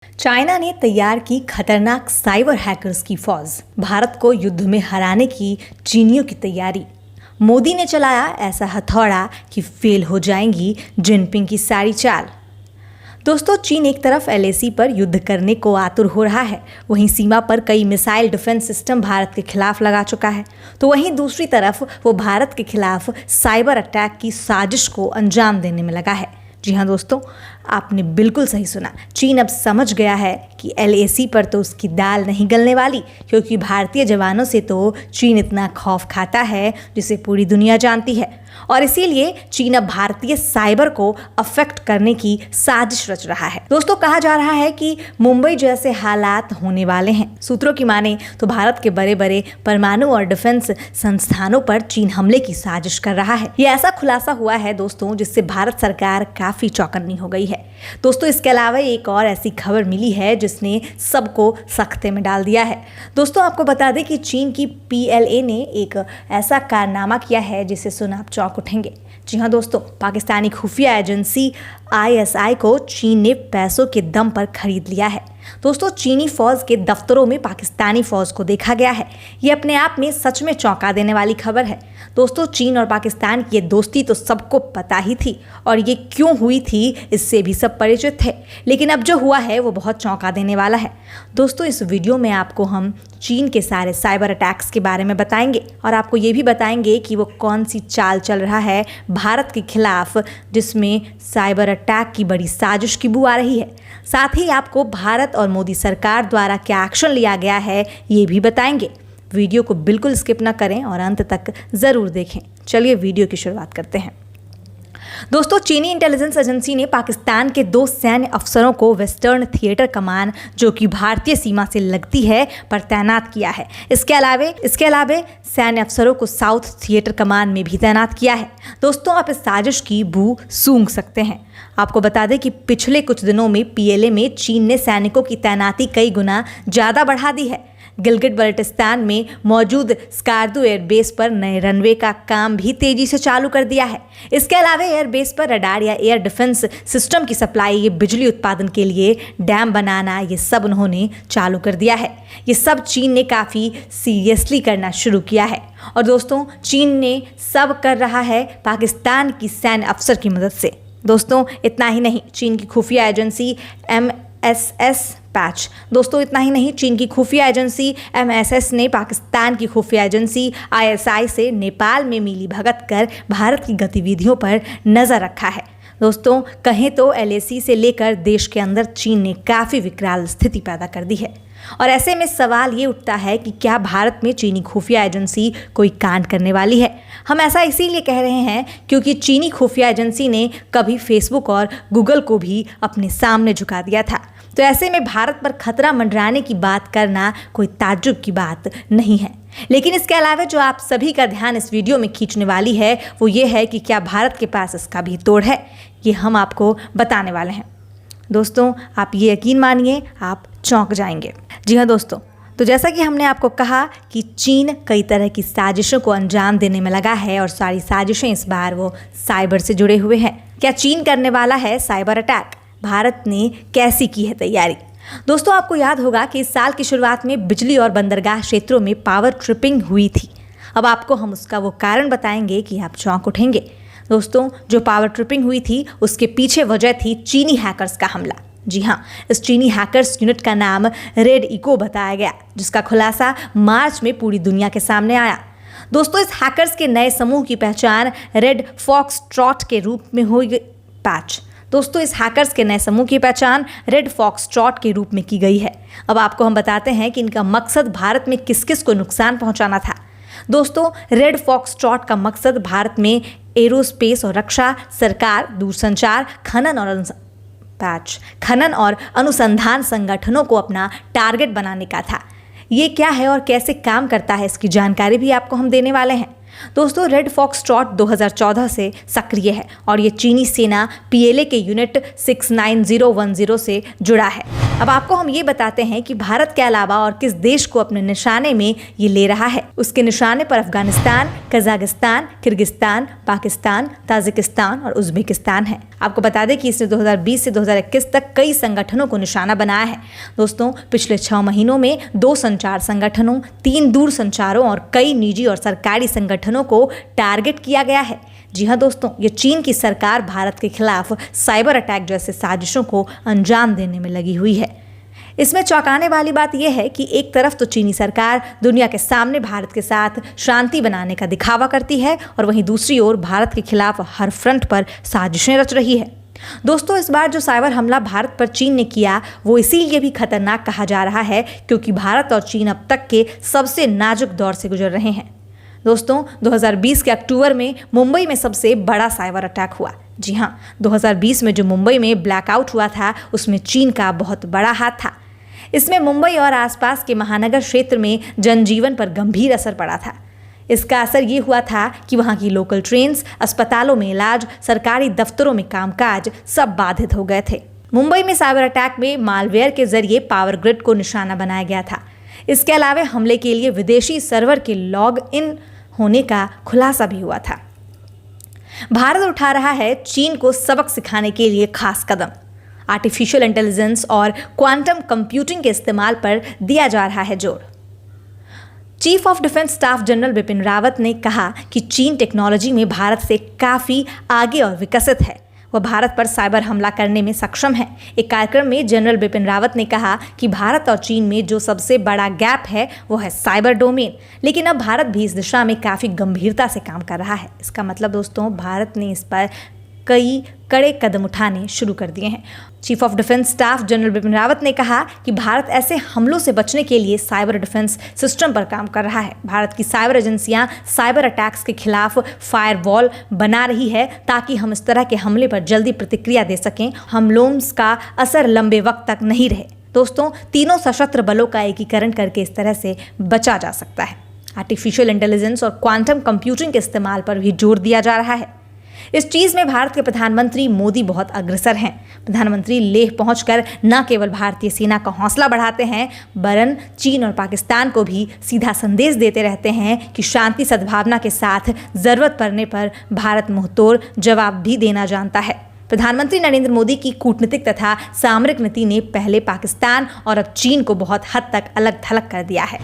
China ने तैयार की खतरनाक साइबर हैकर्स की फौज, भारत को युद्ध में हराने की चीनियों की तैयारी। मोदी ने चलाया ऐसा हथौड़ा कि फेल हो जाएंगी जिनपिंग की सारी चाल। दोस्तों, चीन एक तरफ एलएसी पर युद्ध करने को आतुर हो रहा है, वहीं सीमा पर कई मिसाइल डिफेंस सिस्टम भारत के खिलाफ लगा चुका है, तो वहीं दूसरी तरफ वो भारत के खिलाफ साइबर अटैक की साजिश को अंजाम देने में लगा है। जी हाँ दोस्तों, आपने बिल्कुल सही सुना। चीन अब समझ गया है कि एलएसी पर तो उसकी दाल नहीं गलने वाली, क्योंकि भारतीय जवानों से तो चीन इतना खौफ खाता है जिसे पूरी दुनिया जानती है, और इसीलिए चीन अब भारतीय साइबर को अफेक्ट करने की साजिश रच रहा है। दोस्तों, कहा जा रहा है कि मुंबई जैसे हालात होने वाले हैं। सूत्रों की माने तो भारत के बड़े बड़े परमाणु और डिफेंस संस्थानों पर चीन हमले की साजिश कर रहा है। ये ऐसा खुलासा हुआ है दोस्तों, जिससे भारत सरकार काफी चौकन्नी हो गई है। दोस्तों, इसके अलावा एक और ऐसी खबर मिली है जिसने सबको सख्ते में डाल दिया है। दोस्तों, आपको बता दें कि चीन की पीएलए ने एक ऐसा कारनामा किया है जिसे सुन आप चौंक उठेंगे। जी हाँ दोस्तों, पाकिस्तानी खुफिया एजेंसी आईएसआई को चीन ने पैसों के दम पर खरीद लिया है। दोस्तों, चीनी फौज के दफ्तरों में पाकिस्तानी फौज को देखा गया है। ये अपने आप में सच में चौंका देने वाली खबर है। दोस्तों, चीन और पाकिस्तान की ये दोस्ती तो सबको पता ही थी, और ये क्यों हुई थी इससे भी सब परिचित थे, लेकिन अब जो हुआ है वो बहुत चौंका देने वाला है। दोस्तों, इस वीडियो में आपको हम चीन के सारे साइबर अटैक्स के बारे में बताएंगे, और आपको ये भी बताएंगे कि वो कौन सी चाल चल रहा है भारत के खिलाफ, जिसमें साइबर अटैक की बड़ी साजिश की बू आ रही है। साथ ही आपको भारत और मोदी सरकार द्वारा क्या एक्शन लिया गया है ये भी बताएंगे। वीडियो को बिल्कुल स्किप ना करें और अंत तक ज़रूर देखें। चलिए वीडियो की शुरुआत करते हैं। दोस्तों, चीनी इंटेलिजेंस एजेंसी ने पाकिस्तान के 2 सैन्य अफसरों को वेस्टर्न थिएटर कमान, जो कि भारतीय सीमा से लगती है, पर तैनात किया है। इसके अलावा सैन्य अफसरों को साउथ थिएटर कमान में भी तैनात किया है। दोस्तों, आप इस साजिश की बू सूंघ सकते हैं। आपको बता दें कि पिछले कुछ दिनों में पीएलए में चीन ने सैनिकों की तैनाती कई गुना ज़्यादा बढ़ा दी है। गिलगिट बल्टिस्तान में मौजूद स्कार्दू एयरबेस पर नए रनवे का काम भी तेजी से चालू कर दिया है। इसके अलावा एयरबेस पर रडार या एयर डिफेंस सिस्टम की सप्लाई, ये बिजली उत्पादन के लिए डैम बनाना, ये सब उन्होंने चालू कर दिया है। ये सब चीन ने काफ़ी सीरियसली करना शुरू किया है, और दोस्तों, चीन ने सब कर रहा है पाकिस्तान की सैन्य अफसर की मदद से। दोस्तों, इतना ही नहीं, चीन की खुफिया एजेंसी MSS पैच दोस्तों इतना ही नहीं, चीन की खुफिया एजेंसी MSS ने पाकिस्तान की खुफिया एजेंसी ISI से नेपाल में मिली भगत कर भारत की गतिविधियों पर नज़र रखा है। दोस्तों, कहें तो एलएसी से लेकर देश के अंदर चीन ने काफ़ी विकराल स्थिति पैदा कर दी है, और ऐसे में सवाल ये उठता है कि क्या भारत में चीनी खुफिया एजेंसी कोई कांड करने वाली है। हम ऐसा इसीलिए कह रहे हैं क्योंकि चीनी खुफिया एजेंसी ने कभी फेसबुक और गूगल को भी अपने सामने झुका दिया था, तो ऐसे में भारत पर खतरा मंडराने की बात करना कोई ताज्जुब की बात नहीं है। लेकिन इसके अलावा जो आप सभी का ध्यान इस वीडियो में खींचने वाली है वो ये है कि क्या भारत के पास इसका भी तोड़ है, ये हम आपको बताने वाले हैं। दोस्तों, आप ये यकीन मानिए, आप चौंक जाएंगे। जी हाँ दोस्तों, तो जैसा कि हमने आपको कहा कि चीन कई तरह की साजिशों को अंजाम देने में लगा है, और सारी साजिशें इस बार वो साइबर से जुड़े हुए हैं। क्या चीन करने वाला है साइबर अटैक? भारत ने कैसी की है तैयारी? दोस्तों, आपको याद होगा कि इस साल की शुरुआत में बिजली और बंदरगाह क्षेत्रों में पावर ट्रिपिंग हुई थी। अब आपको हम उसका वो कारण बताएंगे कि आप चौंक उठेंगे। दोस्तों, जो पावर ट्रिपिंग हुई थी उसके पीछे वजह थी चीनी हैकर्स का हमला। जी हाँ, इस चीनी हैकर्स यूनिट का नाम रेड इको बताया गया, जिसका खुलासा मार्च में पूरी दुनिया के सामने आया। दोस्तों, इस हैकर्स के नए समूह की पहचान रेड फॉक्सट्रॉट के रूप में हुई दोस्तों, इस हैकर्स के नए समूह की पहचान रेड फॉक्सट्रॉट के रूप में की गई है। अब आपको हम बताते हैं कि इनका मकसद भारत में किस किस को नुकसान पहुंचाना था। दोस्तों, रेड फॉक्सट्रॉट का मकसद भारत में एरोस्पेस और रक्षा, सरकार, दूरसंचार, खनन और अनुसंधान संगठनों को अपना टारगेट बनाने का था। ये क्या है और कैसे काम करता है, इसकी जानकारी भी आपको हम देने वाले हैं। दोस्तों, रेड फॉक्सट्रॉट 2014 से सक्रिय है और ये चीनी सेना PLA के यूनिट 69010 से जुड़ा है। अब आपको हम ये बताते हैं कि भारत के अलावा और किस देश को अपने निशाने में ये ले रहा है। उसके निशाने पर Afghanistan, Kazakhstan, Kyrgyzstan, Pakistan, Tajikistan और उज्बेकिस्तान है। आपको बता दें कि इसने 2020 से 2021 तक कई संगठनों को निशाना बनाया है। दोस्तों, पिछले 6 महीनों में 2 संचार संगठनों, 3 दूर संचारों और कई निजी और सरकारी संगठनों को टारगेट किया गया है। जी हाँ दोस्तों, ये चीन की सरकार भारत के खिलाफ साइबर अटैक जैसे साजिशों को अंजाम देने में लगी हुई है। इसमें चौंकाने वाली बात यह है कि एक तरफ तो चीनी सरकार दुनिया के सामने भारत के साथ शांति बनाने का दिखावा करती है और वहीं दूसरी ओर भारत के खिलाफ हर फ्रंट पर साजिशें रच रही है। दोस्तों, इस बार जो साइबर हमला भारत पर चीन ने किया वो इसीलिए भी खतरनाक कहा जा रहा है क्योंकि भारत और चीन अब तक के सबसे नाजुक दौर से गुजर रहे हैं। दोस्तों, 2020 के अक्टूबर में मुंबई में सबसे बड़ा साइबर अटैक हुआ। जी हाँ, 2020 में जो मुंबई में ब्लैकआउट हुआ था उसमें चीन का बहुत बड़ा हाथ था। इसमें मुंबई और आसपास के महानगर क्षेत्र में जनजीवन पर गंभीर असर पड़ा था। इसका असर ये हुआ था कि वहाँ की लोकल ट्रेन्स, अस्पतालों में इलाज, सरकारी दफ्तरों में कामकाज सब बाधित हो गए थे। मुंबई में साइबर अटैक में मालवेयर के जरिए पावर ग्रिड को निशाना बनाया गया था। इसके अलावा हमले के लिए विदेशी सर्वर के लॉग इन होने का खुलासा भी हुआ था। भारत उठा रहा है चीन को सबक सिखाने के लिए खास कदम। आर्टिफिशियल इंटेलिजेंस और क्वांटम कंप्यूटिंग के इस्तेमाल पर दिया जा रहा है जोर। Chief of defence staff general Bipin Rawat ने कहा कि चीन टेक्नोलॉजी में भारत से काफ़ी आगे और विकसित है। वह भारत पर साइबर हमला करने में सक्षम है। एक कार्यक्रम में जनरल बिपिन रावत ने कहा कि भारत और चीन में जो सबसे बड़ा गैप है वो है साइबर डोमेन, लेकिन अब भारत भी इस दिशा में काफ़ी गंभीरता से काम कर रहा है। इसका मतलब दोस्तों, भारत ने इस पर कई कड़े कदम उठाने शुरू कर दिए हैं। Chief of defence staff general Bipin Rawat ने कहा कि भारत ऐसे हमलों से बचने के लिए साइबर डिफेंस सिस्टम पर काम कर रहा है। भारत की साइबर एजेंसियां साइबर अटैक्स के खिलाफ फायरवॉल बना रही है ताकि हम इस तरह के हमले पर जल्दी प्रतिक्रिया दे सकें। हमलों का असर लंबे वक्त तक नहीं रहे। दोस्तों, तीनों सशस्त्र बलों का एकीकरण करके इस तरह से बचा जा सकता है। आर्टिफिशियल इंटेलिजेंस और क्वांटम कंप्यूटिंग के इस्तेमाल पर भी जोर दिया जा रहा है। इस चीज़ में भारत के प्रधानमंत्री मोदी बहुत अग्रसर हैं। प्रधानमंत्री लेह पहुंचकर न केवल भारतीय सेना का हौसला बढ़ाते हैं वरन चीन और पाकिस्तान को भी सीधा संदेश देते रहते हैं कि शांति सद्भावना के साथ ज़रूरत पड़ने पर भारत मुंहतोड़ जवाब भी देना जानता है। प्रधानमंत्री नरेंद्र मोदी की कूटनीतिक तथा सामरिक नीति ने पहले पाकिस्तान और अब चीन को बहुत हद तक अलग थलग कर दिया है।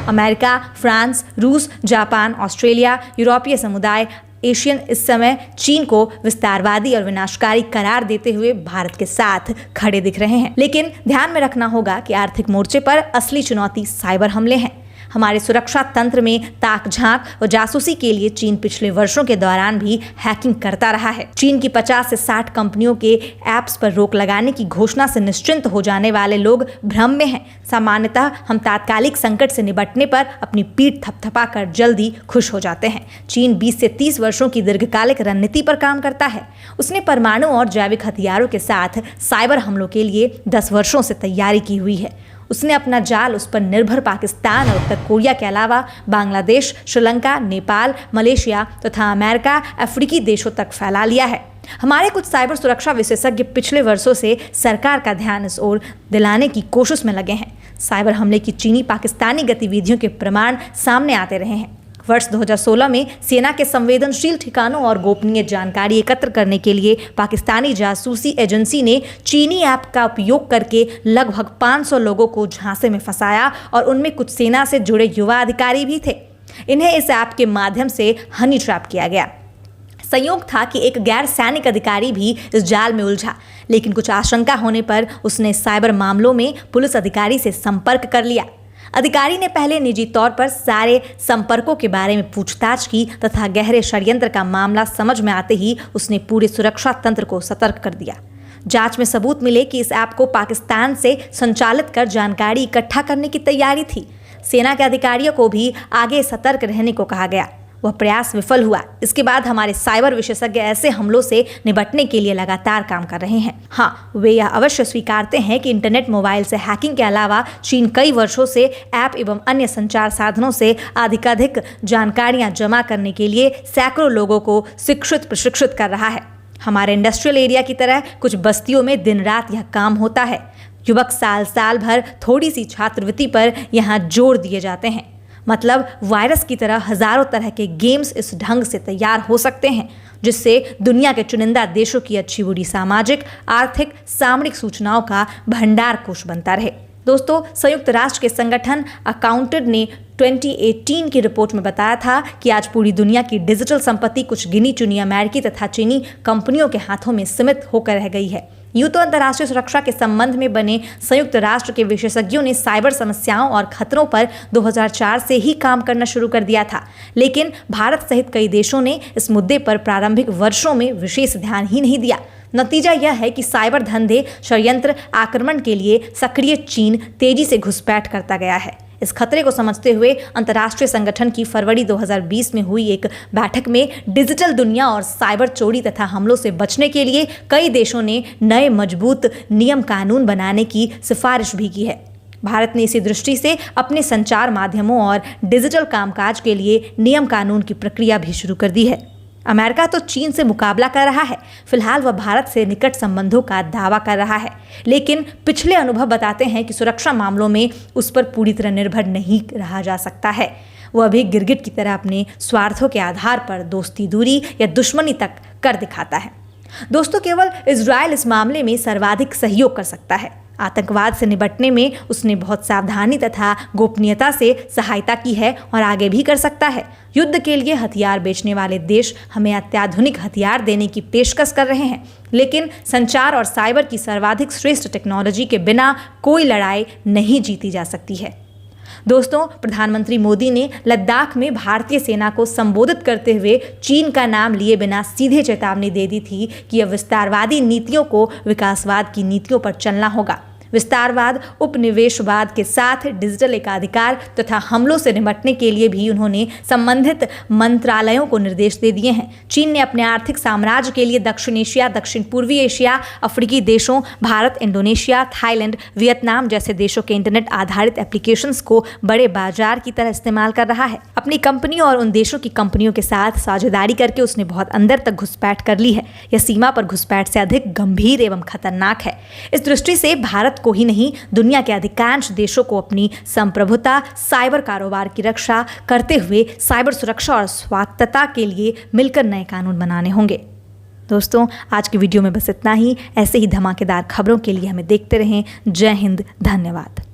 अमेरिका, फ्रांस, रूस, जापान, ऑस्ट्रेलिया, यूरोपीय समुदाय, एशियन इस समय चीन को विस्तारवादी और विनाशकारी करार देते हुए भारत के साथ खड़े दिख रहे हैं। लेकिन ध्यान में रखना होगा कि आर्थिक मोर्चे पर असली चुनौती साइबर हमले हैं। हमारे सुरक्षा तंत्र में ताक झांक और जासूसी के लिए चीन पिछले वर्षों के दौरान भी हैकिंग करता रहा है। चीन की 50 से 60 कंपनियों के ऐप्स पर रोक लगाने की घोषणा से निश्चिंत हो जाने वाले लोग भ्रम में हैं। सामान्यतः हम तात्कालिक संकट से निपटने पर अपनी पीठ थपथपाकर जल्दी खुश हो जाते हैं। चीन 20 से 30 वर्षों की दीर्घकालिक रणनीति पर काम करता है। उसने परमाणु और जैविक हथियारों के साथ साइबर हमलों के लिए 10 वर्षों से तैयारी की हुई है। उसने अपना जाल उस पर निर्भर पाकिस्तान और उत्तर कोरिया के अलावा बांग्लादेश, श्रीलंका, नेपाल, मलेशिया तथा अमेरिका, अफ्रीकी देशों तक फैला लिया है। हमारे कुछ साइबर सुरक्षा विशेषज्ञ पिछले वर्षों से सरकार का ध्यान इस ओर दिलाने की कोशिश में लगे हैं। साइबर हमले की चीनी पाकिस्तानी गतिविधियों के प्रमाण सामने आते रहे हैं। वर्ष 2016 में सेना के संवेदनशील ठिकानों और गोपनीय जानकारी एकत्र करने के लिए पाकिस्तानी जासूसी एजेंसी ने चीनी ऐप का उपयोग करके लगभग 500 लोगों को झांसे में फंसाया और उनमें कुछ सेना से जुड़े युवा अधिकारी भी थे। इन्हें इस ऐप के माध्यम से हनी ट्रैप किया गया। संयोग था कि एक गैर सैनिक अधिकारी भी इस जाल में उलझा, लेकिन कुछ आशंका होने पर उसने साइबर मामलों में पुलिस अधिकारी से संपर्क कर लिया। अधिकारी ने पहले निजी तौर पर सारे संपर्कों के बारे में पूछताछ की तथा गहरे षड्यंत्र का मामला समझ में आते ही उसने पूरे सुरक्षा तंत्र को सतर्क कर दिया। जांच में सबूत मिले कि इस ऐप को पाकिस्तान से संचालित कर जानकारी इकट्ठा करने की तैयारी थी। सेना के अधिकारियों को भी आगे सतर्क रहने को कहा गया। वह प्रयास विफल हुआ। इसके बाद हमारे साइबर विशेषज्ञ ऐसे हमलों से निपटने के लिए लगातार काम कर रहे हैं। हाँ, वे यह अवश्य स्वीकारते हैं कि इंटरनेट मोबाइल से हैकिंग के अलावा चीन कई वर्षों से ऐप एवं अन्य संचार साधनों से अधिकाधिक जानकारियां जमा करने के लिए सैकड़ों लोगों को शिक्षित प्रशिक्षित कर रहा है। हमारे इंडस्ट्रियल एरिया की तरह कुछ बस्तियों में दिन रात यह काम होता है। युवक साल भर थोड़ी सी छात्रवृत्ति पर यहाँ जोर दिए जाते हैं। मतलब वायरस की तरह हजारों तरह के गेम्स इस ढंग से तैयार हो सकते हैं जिससे दुनिया के चुनिंदा देशों की अच्छी बुरी सामाजिक, आर्थिक, सामरिक सूचनाओं का भंडार कोश बनता रहे। दोस्तों, संयुक्त राष्ट्र के संगठन अकाउंटेड ने 2018 की रिपोर्ट में बताया था कि आज पूरी दुनिया की डिजिटल संपत्ति कुछ गिनी चुनी अमेरिकी तथा चीनी कंपनियों के हाथों में सीमित होकर रह गई है। यूं तो अंतर्राष्ट्रीय सुरक्षा के संबंध में बने संयुक्त राष्ट्र के विशेषज्ञों ने साइबर समस्याओं और खतरों पर 2004 से ही काम करना शुरू कर दिया था, लेकिन भारत सहित कई देशों ने इस मुद्दे पर प्रारंभिक वर्षों में विशेष ध्यान ही नहीं दिया। नतीजा यह है कि साइबर धंधे, षड्यंत्र, आक्रमण के लिए सक्रिय चीन तेजी से घुसपैठ करता गया है। इस खतरे को समझते हुए अंतर्राष्ट्रीय संगठन की फरवरी 2020 में हुई एक बैठक में डिजिटल दुनिया और साइबर चोरी तथा हमलों से बचने के लिए कई देशों ने नए मजबूत नियम कानून बनाने की सिफारिश भी की है। भारत ने इसी दृष्टि से अपने संचार माध्यमों और डिजिटल कामकाज के लिए नियम कानून की प्रक्रिया भी शुरू कर दी है। अमेरिका तो चीन से मुकाबला कर रहा है। फिलहाल वह भारत से निकट संबंधों का दावा कर रहा है, लेकिन पिछले अनुभव बताते हैं कि सुरक्षा मामलों में उस पर पूरी तरह निर्भर नहीं रहा जा सकता है। वह भी गिरगिट की तरह अपने स्वार्थों के आधार पर दोस्ती, दूरी या दुश्मनी तक कर दिखाता है। दोस्तों, केवल इजरायल इस मामले में सर्वाधिक सहयोग कर सकता है। आतंकवाद से निपटने में उसने बहुत सावधानी तथा गोपनीयता से सहायता की है और आगे भी कर सकता है। युद्ध के लिए हथियार बेचने वाले देश हमें अत्याधुनिक हथियार देने की पेशकश कर रहे हैं, लेकिन संचार और साइबर की सर्वाधिक श्रेष्ठ टेक्नोलॉजी के बिना कोई लड़ाई नहीं जीती जा सकती है। दोस्तों, प्रधानमंत्री मोदी ने लद्दाख में भारतीय सेना को संबोधित करते हुए चीन का नाम लिए बिना सीधे चेतावनी दे दी थी कि अब विस्तारवादी नीतियों को विकासवाद की नीतियों पर चलना होगा। विस्तारवाद, उपनिवेशवाद के साथ डिजिटल एकाधिकार तथा हमलों से निपटने के लिए भी उन्होंने संबंधित मंत्रालयों को निर्देश दे दिए हैं। चीन ने अपने आर्थिक साम्राज्य के लिए दक्षिण एशिया, दक्षिण पूर्वी एशिया, अफ्रीकी देशों, भारत, इंडोनेशिया, थाईलैंड, वियतनाम जैसे देशों के इंटरनेट आधारित एप्लीकेशंस को बड़े बाजार की तरह इस्तेमाल कर रहा है। अपनी कंपनियों और उन देशों की कंपनियों के साथ साझेदारी करके उसने बहुत अंदर तक घुसपैठ कर ली है। यह सीमा पर घुसपैठ से अधिक गंभीर एवं खतरनाक है। इस दृष्टि से भारत को ही नहीं, दुनिया के अधिकांश देशों को अपनी संप्रभुता, साइबर कारोबार की रक्षा करते हुए साइबर सुरक्षा और स्वायत्तता के लिए मिलकर नए कानून बनाने होंगे। दोस्तों, आज की वीडियो में बस इतना ही। ऐसे ही धमाकेदार खबरों के लिए हमें देखते रहें। जय हिंद, धन्यवाद।